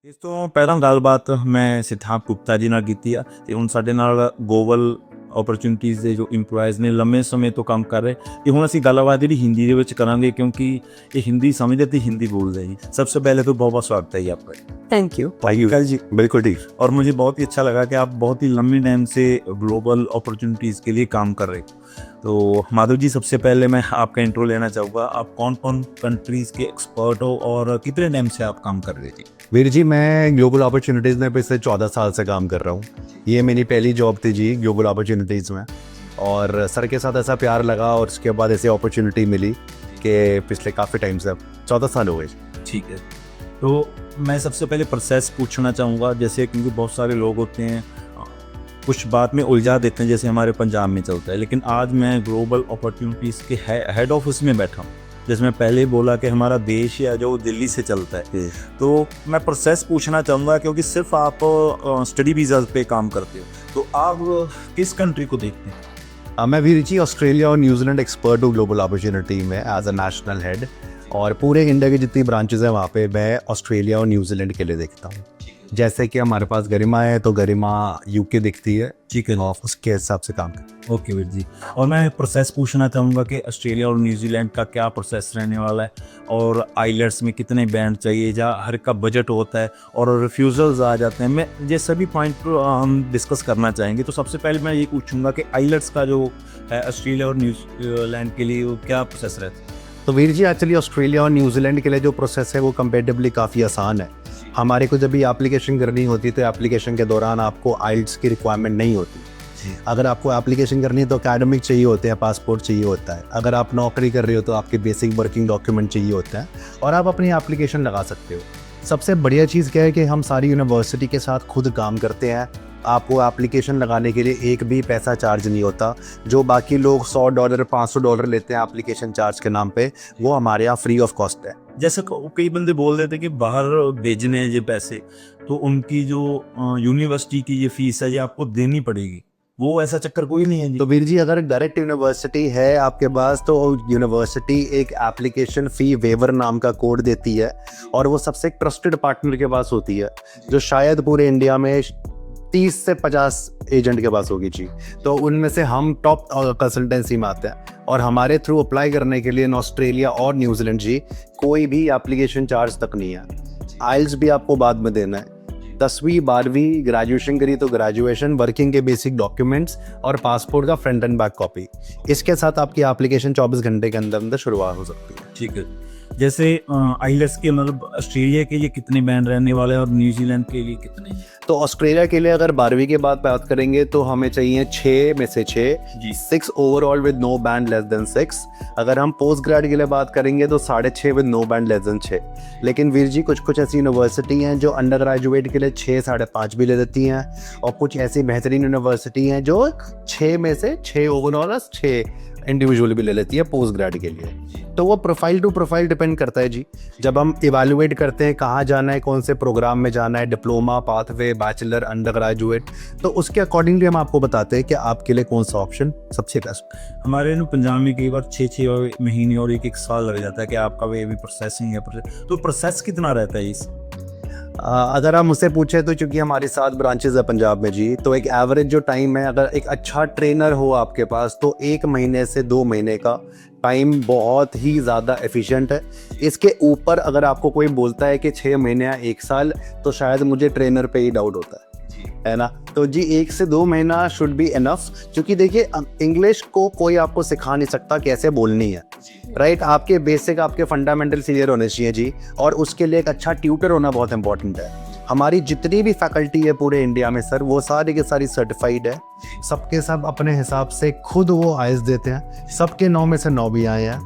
ਇਸ ਤੋਂ ਪਹਿਲਾਂ ਗੱਲਬਾਤ ਮੈਂ ਸਿਧਾਂਤ ਗੁਪਤਾ ਜੀ ਨਾਲ ਕੀਤੀ ਆ ਤੇ ਹੁਣ ਸਾਡੇ ਨਾਲ ਗਲੋਬਲ ਓਪਰਚੁਨਿਟੀਜ਼ ਦੇ ਜੋ EMPLOYEES ਨੇ ਲੰਮੇ ਸਮੇਂ ਤੋਂ ਕੰਮ ਕਰ ਰਹੇ ਤੇ ਹੁਣ ਅਸੀਂ ਗੱਲਬਾਤ ਜਿਹੜੀ ਹਿੰਦੀ ਦੇ ਵਿੱਚ ਕਰਾਂਗੇ ਕਿਉਂਕਿ ਇਹ ਹਿੰदी समझते थे हिंदी बोलते हैं जी। सबसे पहले तो बहुत बहुत स्वागत है जी आपका। Thank you. कल जी बिल्कुल ठीक। और मुझे बहुत ही अच्छा लगा कि आप बहुत ही लंबे टाइम से ग्लोबल अपॉर्चुनिटीज़ के लिए काम कर रहे हो। तो माधव जी सबसे पहले मैं आपका इंट्रो लेना चाहूँगा, आप कौन कौन कंट्रीज़ के एक्सपर्ट हो और कितने टाइम से आप काम कर रहे जी? वीर जी, मैं ग्लोबल अपॉर्चुनिटीज़ में पिछले 14 साल से काम कर रहा हूँ। ये मेरी पहली जॉब थी जी ग्लोबल अपॉर्चुनिटीज़ में, और सर के साथ ऐसा प्यार लगा और उसके बाद ऐसी अपॉर्चुनिटी मिली कि पिछले काफ़ी टाइम से, अब 14 साल हो गए। ठीक है, तो मैं सबसे पहले प्रोसेस पूछना चाहूँगा, जैसे क्योंकि बहुत सारे लोग होते हैं कुछ बात में उलझा देते हैं, जैसे हमारे पंजाब में चलता है, लेकिन आज मैं ग्लोबल अपॉर्चुनिटीज़ के हेड ऑफिस में बैठा हूँ। जैसे मैं पहले बोला कि हमारा देश या जो दिल्ली से चलता है, तो मैं प्रोसेस पूछना चाहूँगा क्योंकि सिर्फ आप स्टडी वीज़ा पे काम करते हो, तो आप किस कंट्री को देखते हैं? मैं वीर जी ऑस्ट्रेलिया और न्यूजीलैंड एक्सपर्ट हूँ ग्लोबल अपॉर्चुनिटी में एज अ नेशनल हेड, और पूरे इंडिया की जितनी ब्रांचेस हैं वहाँ पे मैं ऑस्ट्रेलिया और न्यूजीलैंड के लिए देखता हूँ। जैसे कि हमारे पास गरिमा है तो गरिमा यूके दिखती है, ठीक है, उसके हिसाब से काम करते हैं। ओके वीर जी, और मैं प्रोसेस पूछना चाहूँगा कि ऑस्ट्रेलिया और न्यूजीलैंड का क्या प्रोसेस रहने वाला है, और आइलेट्स में कितने बैंड चाहिए, जहाँ हर का बजट होता है और रिफ्यूज़ल्स आ जाते हैं, मैं ये सभी पॉइंट हम डिस्कस करना चाहेंगे। तो सबसे पहले मैं ये पूछूंगा कि आइलेट्स का जो है ऑस्ट्रेलिया और न्यूजीलैंड के लिए वो क्या प्रोसेस रहता है? तो वीर जी एक्चुअली ऑस्ट्रेलिया और न्यूजीलैंड के लिए जो प्रोसेस है वो कंपेरेटिवली काफ़ी आसान है। हमारे को जब भी एप्लीकेशन करनी होती तो एप्लीकेशन के दौरान आपको आइल्स की रिक्वायरमेंट नहीं होती। अगर आपको एप्लीकेशन करनी है तो एकेडमिक चाहिए होते हैं, पासपोर्ट चाहिए होता है। अगर आप नौकरी कर रहे हो तो आपके बेसिक वर्किंग डॉक्यूमेंट चाहिए होता है, और आप अपनी एप्लीकेशन लगा सकते हो। सबसे बढ़िया चीज़ क्या है कि हम सारी यूनिवर्सिटी के साथ खुद काम करते हैं। आपको एप्लीकेशन लगाने के लिए एक भी पैसा चार्ज नहीं होता। जो बाकी लोग $100 $500 लेते हैं एप्लीकेशन चार्ज के नाम पे, वो हमारे यहाँ फ्री ऑफ कॉस्ट है। जैसे कई बंदे बोल देते कि बाहर भेजने हैं ये पैसे, तो उनकी जो यूनिवर्सिटी की ये फीस है ये आपको देनी पड़ेगी, वो ऐसा चक्कर कोई नहीं है जी? तो वीर जी अगर डायरेक्ट यूनिवर्सिटी है आपके पास तो यूनिवर्सिटी एक एप्लीकेशन फ़ी वेवर नाम का कोड देती है, और वो सबसे एक ट्रस्टेड पार्टनर के पास होती है, जो शायद पूरे इंडिया में 30 से 50 एजेंट के पास होगी जी। तो उनमें से हम टॉप कंसल्टेंसी में आते हैं, और हमारे थ्रू अप्लाई करने के लिए इन ऑस्ट्रेलिया और न्यूजीलैंड जी कोई भी एप्लीकेशन चार्ज तक नहीं है। आइल्स भी आपको बाद में देना है। 10वीं 12वीं ग्रेजुएशन करी तो ग्रेजुएशन, वर्किंग के बेसिक डॉक्यूमेंट्स और पासपोर्ट का फ्रंट एंड बैक कॉपी, इसके साथ आपकी एप्लीकेशन 24 घंटे के अंदर अंदर शुरुआत हो सकती है। ठीक है, जैसे आइलेट्स के मतलब ऑस्ट्रेलिया के लिए कितने बैंड रहने वाले हैं और न्यूजीलैंड के लिए कितने? तो ऑस्ट्रेलिया के लिए अगर 12वीं के बाद बात करेंगे तो हमें चाहिए 6 में से 6 जी, 6 overall with no band less than 6। अगर हम पोस्ट ग्रेड के लिए बात करेंगे तो 6.5 with no band less than 6। लेकिन वीर जी कुछ ऐसी यूनिवर्सिटी हैं जो अंडर ग्रेजुएट के लिए 6 5.5 भी ले देती हैं, और कुछ ऐसी बेहतरीन यूनिवर्सिटी हैं जो 6 में से 6 ओवरऑल 6 इंडिविजुअल भी ले लेती है पोस्ट ग्रेड के लिए। तो वो प्रोफाइल टू प्रोफाइल डिपेंड करता है जी। जब हम इवैल्यूएट करते हैं कहाँ जाना है, कौन से प्रोग्राम में जाना है, diploma, pathway, bachelor, under graduate, तो उसके अकॉर्डिंगली हम आपको बताते हैं कि आपके लिए कौन सा ऑप्शन सबसे बेस्ट। हमारे ना पंजाब में कई बार 6 महीने और 1 साल लग जाता है कि आपका वे भी प्रोसेसिंग है, तो प्रोसेस कितना रहता है इस? अगर हम मुझसे पूछे तो चूंकि हमारी 7 ब्रांचेज है पंजाब में जी, तो एक एवरेज जो टाइम है, अगर एक अच्छा ट्रेनर हो आपके पास तो 1 महीने से 2 महीने का टाइम बहुत ही ज़्यादा एफिशिएंट है। इसके ऊपर अगर आपको कोई बोलता है कि 6 महीने या 1 साल, तो शायद मुझे ट्रेनर पे ही डाउट होता है ना। तो जी 1 से 2 महीना शुड बी इनफ, क्योंकि देखिए इंग्लिश को कोई आपको सिखा नहीं सकता कैसे बोलनी है, राइट। आपके बेसिक, आपके फंडामेंटल क्लियर होने चाहिए जी, और उसके लिए एक अच्छा ट्यूटर होना बहुत इंपॉर्टेंट है। हमारी जितनी भी फैकल्टी है पूरे इंडिया में सर, वो सारी की सारी सर्टिफाइड है। सबके सब अपने हिसाब से खुद वो आइल्स देते हैं, सबके 9 में से 9 भी आए हैं,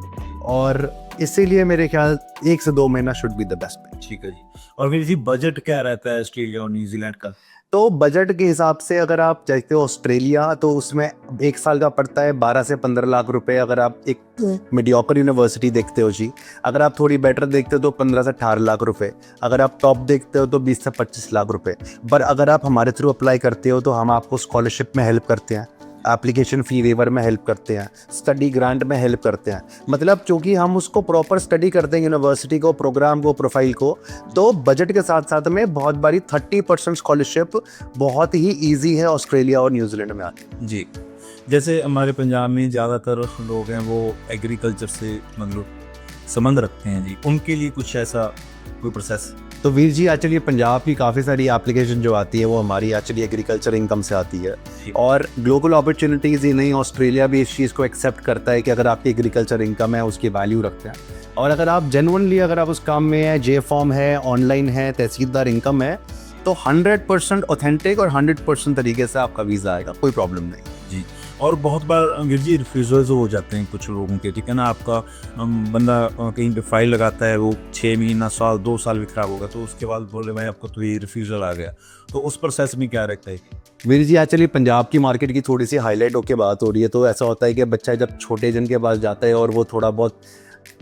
और इसीलिए मेरे ख्याल 1 से 2 महीना शुड बी द बेस्ट। ठीक है जी, और फिर जी बजट क्या रहता है ऑस्ट्रेलिया और न्यूजीलैंड का? तो बजट के हिसाब से अगर आप चाहते हो ऑस्ट्रेलिया, तो उसमें 1 साल का पड़ता है 12 से 15 लाख रुपए। अगर आप एक मीडियोकर यूनिवर्सिटी देखते हो जी, अगर आप थोड़ी बेटर देखते हो तो 15 से 18 लाख रुपए। अगर आप टॉप देखते हो तो 20 से 25 लाख रुपए। पर अगर आप हमारे थ्रू अप्लाई करते हो तो हम आपको स्कॉलरशिप में हेल्प करते हैं। एप्लीकेशन फ़ी वेवर में हेल्प करते हैं, स्टडी ग्रांट में हेल्प करते हैं। मतलब चूँकि हम उसको प्रॉपर स्टडी करते हैं यूनिवर्सिटी को, प्रोग्राम को, प्रोफाइल को, तो बजट के साथ साथ में बहुत बारी 30% स्कॉलरशिप बहुत ही ईजी है ऑस्ट्रेलिया और न्यूजीलैंड में आती। जी, जैसे हमारे पंजाब में ज़्यादातर लोग हैं वो एग्रीकल्चर से मतलब संबंध रखते हैं जी, उनके लिए कुछ ऐसा कोई प्रोसेस? तो वीर जी एक्चुअली पंजाब की काफ़ी सारी एप्लीकेशन जो आती है वो हमारी एक्चुअली एग्रीकल्चर इनकम से आती है, और ग्लोबल अपॉर्चुनिटीज़ ही नहीं, ऑस्ट्रेलिया भी इस चीज़ को एक्सेप्ट करता है कि अगर आपकी एग्रीकल्चर इनकम है उसकी वैल्यू रखते हैं, और अगर आप जेन्युइनली अगर आप उस काम में है, जे फॉर्म है, ऑनलाइन है, तहसीलदार इनकम है, तो 100% ऑथेंटिक और 100% तरीके से आपका वीज़ा आएगा, कोई प्रॉब्लम नहीं जी। और बहुत बार वीर जी रिफ्यूज़ल्स हो जाते हैं कुछ लोगों के, ठीक है ना, आपका बंदा कहीं पे फाइल लगाता है, वो 6 महीना, साल, 2 साल भी खराब होगा, तो उसके बाद बोले भाई आपको तो ये रिफ्यूज़ल आ गया, तो उस प्रोसेस में क्या रहता है? वीर जी एक्चुअली पंजाब की मार्केट की थोड़ी सी हाईलाइट होकर बात हो रही है। तो ऐसा होता है कि बच्चा जब छोटे जन के पास जाता है और वो थोड़ा बहुत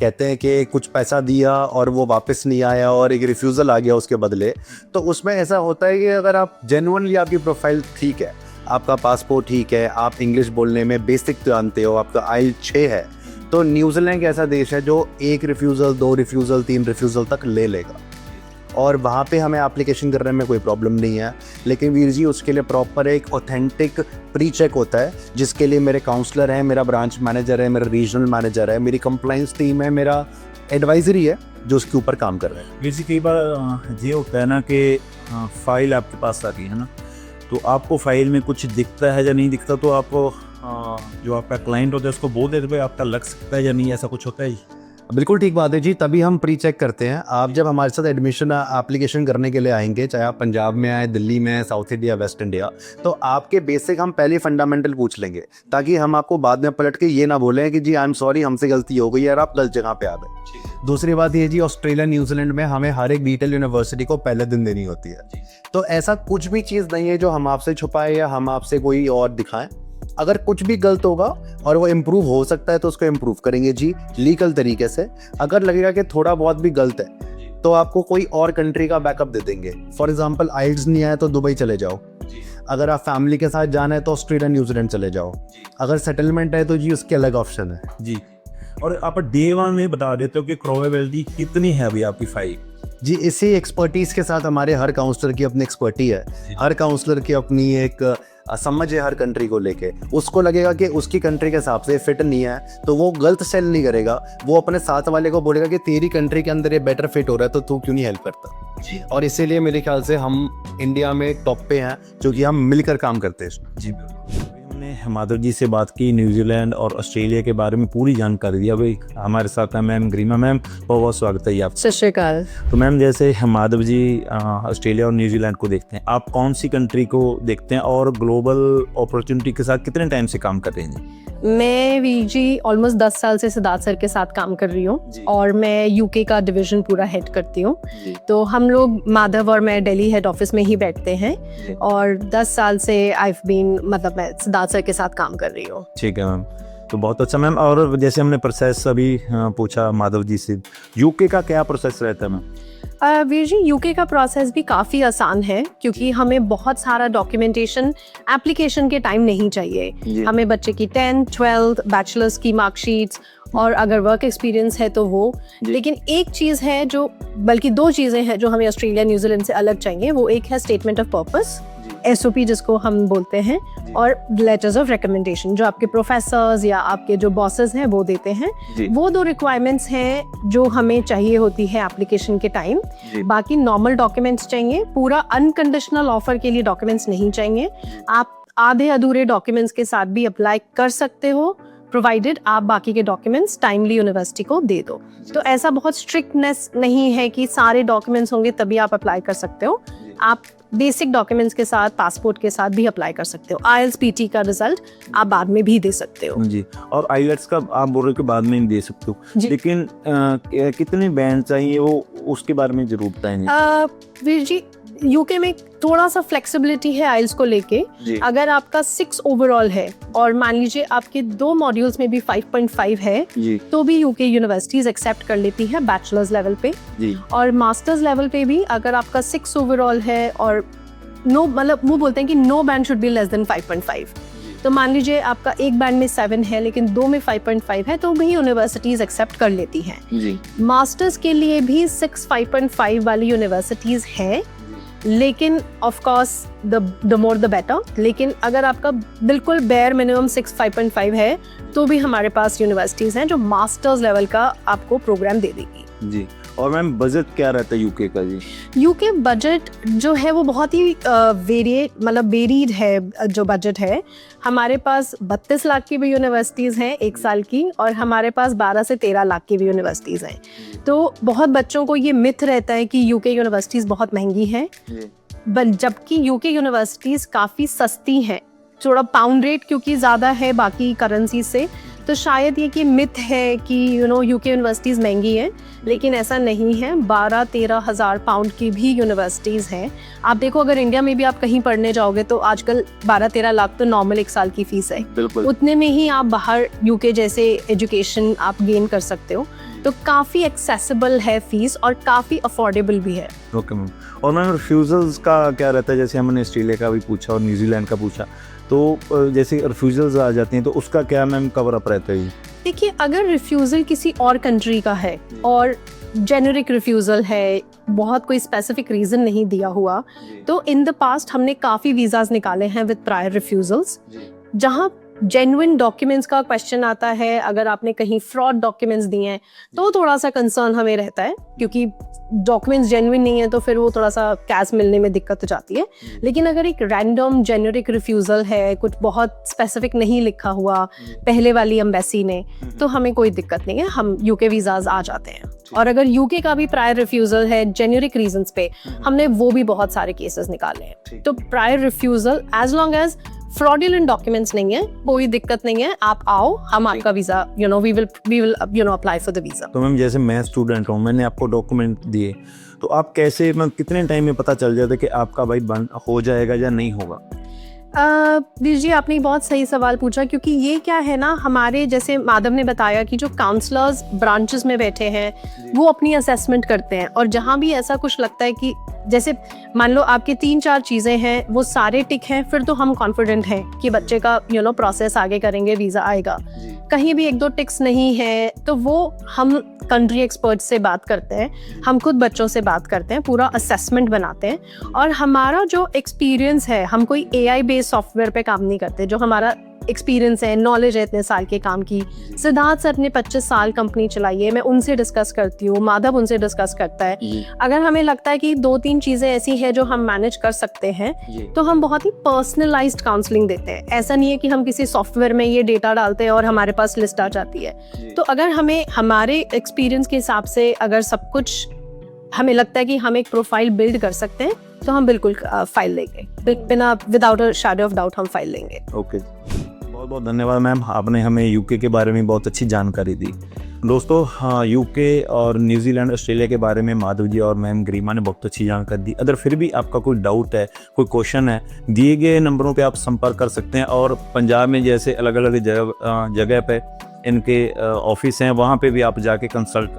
कहते हैं कि कुछ पैसा दिया और वो वापस नहीं आया और एक रिफ्यूज़ल आ गया उसके बदले, तो उसमें ऐसा होता है कि अगर आप जेन्युइनली आपकी प्रोफाइल ठीक है, आपका पासपोर्ट ठीक है, आप इंग्लिश बोलने में बेसिक जानते हो, आपका आइल 6 है, तो न्यूजीलैंड एक ऐसा देश है जो 1 रिफ्यूज़ल, 2 रिफ्यूज़ल, 3 रिफ्यूज़ल तक ले लेगा, और वहाँ पे हमें एप्लीकेशन करने में कोई प्रॉब्लम नहीं है। लेकिन वीर जी उसके लिए प्रॉपर एक ऑथेंटिक प्री चेक होता है, जिसके लिए मेरे काउंसलर हैं, मेरा ब्रांच मैनेजर है, मेरा रीजनल मैनेजर है, मेरी कंप्लाइंस टीम है, मेरा एडवाइजरी है जो उसके ऊपर काम कर रहे हैं। वीर जी कई बार ये होता है ना कि फाइल आपके पास आ रही है ना, तो आपको फाइल में कुछ दिखता है या नहीं दिखता, तो आप जो आपका क्लाइंट होता है उसको बोल देते भाई आपका लग सकता है या नहीं, ऐसा कुछ होता है? बिल्कुल ठीक बात है जी, तभी हम प्री चेक करते हैं। आप जब हमारे साथ एडमिशन एप्लीकेशन करने के लिए आएंगे, चाहे आप पंजाब में आए, दिल्ली में, साउथ इंडिया, वेस्ट इंडिया, तो आपके बेसिक हम पहले फंडामेंटल पूछ लेंगे, ताकि हम आपको बाद में पलट के ये ना बोलें कि जी आई एम सॉरी हमसे गलती हो गई यार, आप गलत जगह पे आ गए। दूसरी बात ये जी, ऑस्ट्रेलिया न्यूजीलैंड में हमें हर एक डिटेल यूनिवर्सिटी को पहले दिन देनी होती है, तो ऐसा कुछ भी चीज़ नहीं है जो हम आपसे छुपाए या हम आपसे कोई और दिखाएं। अगर कुछ भी गलत होगा और वो इम्प्रूव हो सकता है तो उसको इम्प्रूव करेंगे जी लीगल तरीके से। अगर लगेगा कि थोड़ा बहुत भी गलत है तो आपको कोई और कंट्री का बैकअप दे देंगे। फॉर एग्जांपल आइल्स नहीं आया तो दुबई चले जाओ, अगर आप फैमिली के साथ जाना है तो ऑस्ट्रेलिया न्यूजीलैंड चले जाओ, अगर सेटलमेंट है तो जी उसके अलग ऑप्शन है जी। और आप डे 1 में बता देते हो कि प्रोबेबिलिटी कितनी है अभी आपकी फाइल? जी इसी एक्सपर्टीज़ के साथ हमारे हर काउंसलर की अपनी एक्सपर्टी है, हर काउंसलर की अपनी एक समझ है हर कंट्री को लेके। उसको लगेगा कि उसकी कंट्री के हिसाब से फिट नहीं है तो वो गलत सेल नहीं करेगा, वो अपने साथ वाले को बोलेगा कि तेरी कंट्री के अंदर ये बेटर फिट हो रहा है तो तू क्यों नहीं हेल्प करता जी। और इसीलिए मेरे ख्याल से हम इंडिया में टॉप पे हैं, क्योंकि हम मिलकर काम करते हैं जी। हमने माधव जी से बात की न्यूजीलैंड और ऑस्ट्रेलिया के बारे में पूरी जानकारी दी। अभी हमारे साथ है मैम गरिमा मैम, बहुत बहुत स्वागत है आप। सत श्री अकाल। तो मैम जैसे माधव जी ऑस्ट्रेलिया और न्यूजीलैंड को देखते हैं, आप कौन सी कंट्री को देखते हैं और ग्लोबल अपॉर्चुनिटी के साथ कितने टाइम से काम कर रहे हैं? मैं वी जी ऑलमोस्ट 10 साल से सिद्धार्थ सर के साथ काम कर रही हूँ और मैं यूके का डिवीजन पूरा हेड करती हूँ। तो हम लोग माधव और मैं दिल्ली हेड ऑफिस में ही बैठते हैं और 10 साल से आई बीन मतलब मैं सिद्धार्थ सर के साथ काम कर रही हूँ। ठीक है मैम, तो बहुत अच्छा मैम। और जैसे हमने प्रोसेस अभी पूछा माधव जी से, यूके का क्या प्रोसेस रहता है मैम? वीर जी यूके का प्रोसेस भी काफ़ी आसान है, क्योंकि हमें बहुत सारा डॉक्यूमेंटेशन एप्लीकेशन के टाइम नहीं चाहिए। हमें बच्चे की 10th 12th बैचलर्स की मार्कशीट्स और अगर वर्क एक्सपीरियंस है तो वो। लेकिन एक चीज़ है जो, बल्कि 2 चीज़ें हैं जो हमें ऑस्ट्रेलिया न्यूजीलैंड से अलग चाहिए। वो एक है स्टेटमेंट ऑफ पर्पस, SOP जिसको हम बोलते हैं, और लेटर्स ऑफ रिकमेंडेशन जो आपके प्रोफेसर्स या आपके जो बॉसेस हैं वो देते हैं। वो 2 रिक्वायरमेंट्स हैं जो हमें चाहिए होती है एप्लीकेशन के टाइम। बाकी नॉर्मल डॉक्यूमेंट्स चाहिए, पूरा अनकंडीशनल ऑफर के लिए डॉक्यूमेंट्स नहीं चाहिए। आप आधे अधूरे डॉक्यूमेंट्स के साथ भी अप्लाई कर सकते हो, प्रोवाइडेड आप बाकी के डॉक्यूमेंट्स टाइमली यूनिवर्सिटी को दे दो। तो ऐसा बहुत स्ट्रिक्टनेस नहीं है कि सारे डॉक्यूमेंट्स होंगे तभी आप अप्लाई कर सकते हो। आप बेसिक डॉक्यूमेंट्स के साथ, पासपोर्ट के साथ भी अप्लाई कर सकते हो। IELTS PT का रिजल्ट आप बाद में भी दे सकते हो जी। और IELTS का आप बोल रहे हो कि बाद में दे सकते हो, लेकिन कितने बैंड चाहिए वो उसके बारे में जरूर बताएंगे। वीर जी यूके में थोड़ा सा फ्लेक्सिबिलिटी है IELTS को लेके। अगर आपका 6 ओवरऑल है और मान लीजिए आपके 2 मॉड्यूल्स में भी 5.5 है तो भी यूके यूनिवर्सिटीज एक्सेप्ट कर लेती है बैचलर्स लेवल पे। और मास्टर्स लेवल पे भी अगर आपका 6 ओवरऑल है और नो, मतलब वो बोलते हैं कि no band should be less than 5.5। तो मान लीजिए आपका एक बैंड में 7 है लेकिन 2 में 5.5 है, तो भी यूनिवर्सिटीज़ एक्सेप्ट कर लेती हैं। जी मास्टर्स के लिए भी 6 5.5 वाली यूनिवर्सिटीज़ हैं, लेकिन of course the more the better. लेकिन अगर आपका बिल्कुल बेयर मिनिमम 6 5.5 है तो भी हमारे पास यूनिवर्सिटीज़ हैं जो मास्टर्स लेवल का आपको प्रोग्राम दे देगी। जी। और मैम बजट क्या रहता है यूके का जी? यूके बजट जो है वो बहुत ही वेरीड है जो बजट है। हमारे पास 32 लाख की भी यूनिवर्सिटीज़ हैं 1 साल की, और हमारे पास 12 से 13 लाख की भी यूनिवर्सिटीज़ हैं। तो बहुत बच्चों को ये मिथ रहता है कि यूके यूनिवर्सिटीज़ बहुत महंगी हैं, जबकि यूके यूनिवर्सिटीज़ काफ़ी सस्ती हैं। थोड़ा पाउंड रेट क्योंकि ज़्यादा है बाकी करेंसी से, तो शायद ये कि मिथ है कि यूके यूनिवर्सिटीज़ महंगी हैं, लेकिन ऐसा नहीं है। 12-13 हज़ार पाउंड की भी यूनिवर्सिटीज़ हैं। आप देखो अगर इंडिया में भी आप कहीं पढ़ने जाओगे तो आजकल 12-13 लाख तो नॉर्मल 1 साल की फ़ीस है। बिल्कुल। उतने में ही आप बाहर यूके जैसे एजुकेशन आप गेन कर सकते हो। तो काफ़ी एक्सेसिबल है फ़ीस और काफ़ी अफोर्डेबल भी है। Okay ma'am. और मैम रिफ्यूज़ल्स का क्या रहता है? जैसे हमने ऑस्ट्रेलिया का भी पूछा और न्यूजीलैंड का पूछा, तो जैसे रिफ्यूज़ल्स आ जाती हैं तो उसका क्या मैम कवर अप रहता है? देखिए, अगर रिफ्यूज़ल किसी और कंट्री का है और जेनरिक रिफ्यूज़ल है, बहुत कोई स्पेसिफिक रीज़न नहीं दिया हुआ, तो इन द पास्ट हमने काफ़ी वीज़ाज़ निकाले हैं विद प्रायर रिफ्यूज़ल्स। जहाँ जेन्युइन डॉक्यूमेंट्स का क्वेश्चन आता है, अगर आपने कहीं फ्रॉड डॉक्यूमेंट्स दिए हैं तो थोड़ा सा कंसर्न हमें रहता है, क्योंकि डॉक्यूमेंट्स जेन्युइन नहीं है तो फिर वो थोड़ा सा कैश मिलने में दिक्कत हो जाती है। लेकिन अगर एक रैंडम जेनरिक रिफ्यूज़ल है, कुछ बहुत स्पेसिफिक नहीं लिखा हुआ पहले वाली एम्बेसी ने, तो हमें कोई दिक्कत नहीं है, हम यूके वीज़ाज़ आ जाते हैं। और अगर यूके का भी प्रायर रिफ्यूज़ल है जेनरिक रीजंस पे, हमने वो भी बहुत सारे केसेस निकाले हैं। तो prior refusal as long as fraudulent documents नहीं है, कोई दिक्कत नहीं है, आप आओ, हम आपका visa we will apply for the visa. तो मैम जैसे मैं स्टूडेंट हूँ, मैंने आपको डॉक्यूमेंट दिए, तो आप कैसे कितने टाइम में पता चल जाता है कि आपका भाई बन हो जाएगा या नहीं होगा? जी, आपने बहुत सही सवाल पूछा, क्योंकि ये क्या है ना, हमारे जैसे माधव ने बताया कि जो काउंसलर्स ब्रांचेस में बैठे हैं वो अपनी असेसमेंट करते हैं, और जहाँ भी ऐसा कुछ लगता है कि जैसे मान लो आपके 3-4 चीज़ें हैं, वो सारे टिक हैं, फिर तो हम कॉन्फिडेंट हैं कि बच्चे का प्रोसेस आगे करेंगे, वीज़ा आएगा। कहीं भी 1-2 टिक्स नहीं है तो वो हम कंट्री एक्सपर्ट से बात करते हैं, हम खुद बच्चों से बात करते हैं, पूरा असेसमेंट बनाते हैं। और हमारा जो एक्सपीरियंस है, हम कोई AI बेस्ड सॉफ्टवेयर पे काम नहीं करते, जो हमारा एक्सपीरियंस है, नॉलेज है इतने साल के काम की। सिद्धार्थ सर ने 25 साल कंपनी चलाई है, मैं उनसे डिस्कस करती हूँ, माधव उनसे डिस्कस करता है। अगर हमें लगता है कि 2-3 चीज़ें ऐसी हैं जो हम मैनेज कर सकते हैं, तो हम बहुत ही पर्सनलाइज्ड काउंसलिंग देते हैं। ऐसा नहीं है कि हम किसी सॉफ्टवेयर में ये डेटा डालते हैं और हमारे पास लिस्ट आ जाती है। तो अगर हमें हमारे एक्सपीरियंस के हिसाब से अगर सब कुछ हमें लगता है कि हम एक प्रोफाइल बिल्ड कर सकते हैं, तो हम बिल्कुल फाइल लेंगे, बिना without a shadow of doubt हम फाइल लेंगे। ओके, बहुत बहुत धन्यवाद मैम, आपने हमें यूके के बारे में बहुत अच्छी जानकारी दी। दोस्तों, हाँ, यूके और न्यूजीलैंड, ऑस्ट्रेलिया के बारे में माधव जी और मैम गरिमा ने बहुत अच्छी जानकारी दी। अगर फिर भी आपका कोई डाउट है, कोई क्वेश्चन है, दिए गए नंबरों पे आप संपर्क कर सकते हैं। और पंजाब में जैसे अलग अलग जगह पे इनके ऑफिस हैं, वहाँ पे भी आप जाके कंसल्ट